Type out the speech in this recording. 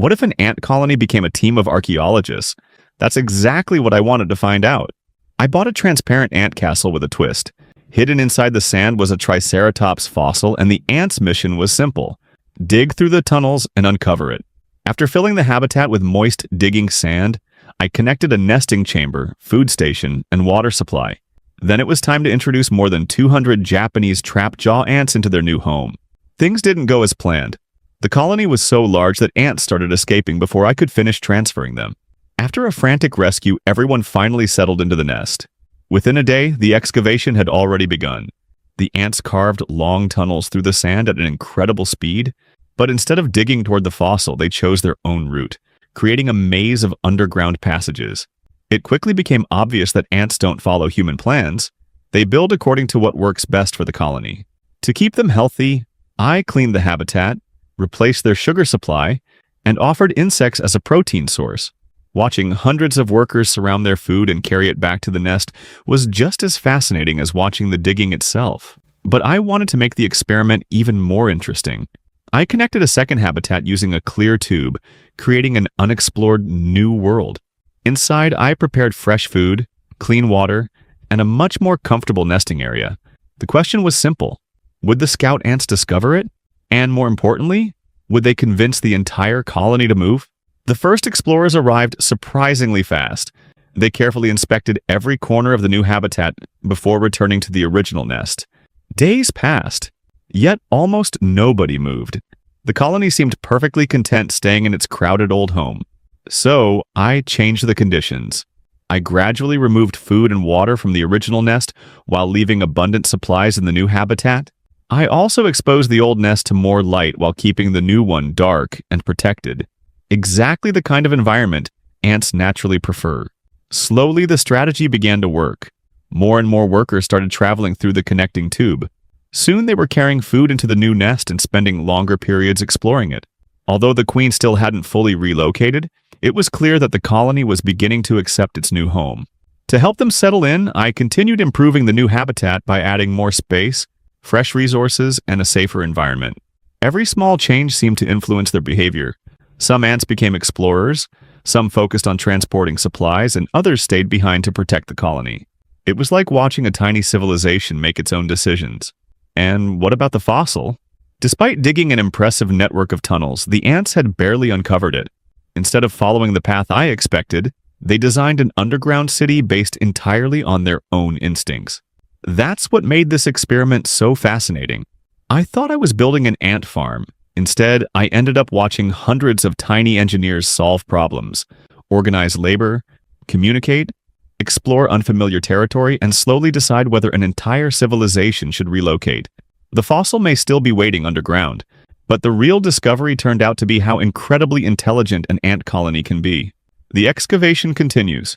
What if an ant colony became a team of archaeologists? That's exactly what I wanted to find out. I bought a transparent ant castle with a twist. Hidden inside the sand was a Triceratops fossil, and the ants' mission was simple: dig through the tunnels and uncover it. After filling the habitat with moist, digging sand, I connected a nesting chamber, food station, and water supply. Then it was time to introduce more than 200 Japanese trap-jaw ants into their new home. Things didn't go as planned. The colony was so large that ants started escaping before I could finish transferring them. After a frantic rescue, everyone finally settled into the nest. Within a day, the excavation had already begun. The ants carved long tunnels through the sand at an incredible speed, but instead of digging toward the fossil, they chose their own route, creating a maze of underground passages. It quickly became obvious that ants don't follow human plans. They build according to what works best for the colony. To keep them healthy, I cleaned the habitat, replaced their sugar supply, and offered insects as a protein source. Watching hundreds of workers surround their food and carry it back to the nest was just as fascinating as watching the digging itself. But I wanted to make the experiment even more interesting. I connected a second habitat using a clear tube, creating an unexplored new world. Inside, I prepared fresh food, clean water, and a much more comfortable nesting area. The question was simple: would the scout ants discover it? And more importantly, would they convince the entire colony to move? The first explorers arrived surprisingly fast. They carefully inspected every corner of the new habitat before returning to the original nest. Days passed, yet almost nobody moved. The colony seemed perfectly content staying in its crowded old home. So I changed the conditions. I gradually removed food and water from the original nest while leaving abundant supplies in the new habitat. I also exposed the old nest to more light while keeping the new one dark and protected. Exactly the kind of environment ants naturally prefer. Slowly, the strategy began to work. More and more workers started traveling through the connecting tube. Soon they were carrying food into the new nest and spending longer periods exploring it. Although the queen still hadn't fully relocated, it was clear that the colony was beginning to accept its new home. To help them settle in, I continued improving the new habitat by adding more space, fresh resources, and a safer environment. Every small change seemed to influence their behavior. Some ants became explorers, some focused on transporting supplies, and others stayed behind to protect the colony. It was like watching a tiny civilization make its own decisions. And what about the fossil? Despite digging an impressive network of tunnels, the ants had barely uncovered it. Instead of following the path I expected, they designed an underground city based entirely on their own instincts. That's what made this experiment so fascinating. I thought I was building an ant farm. Instead, I ended up watching hundreds of tiny engineers solve problems, organize labor, communicate, explore unfamiliar territory, and slowly decide whether an entire civilization should relocate. The fossil may still be waiting underground, but the real discovery turned out to be how incredibly intelligent an ant colony can be. The excavation continues,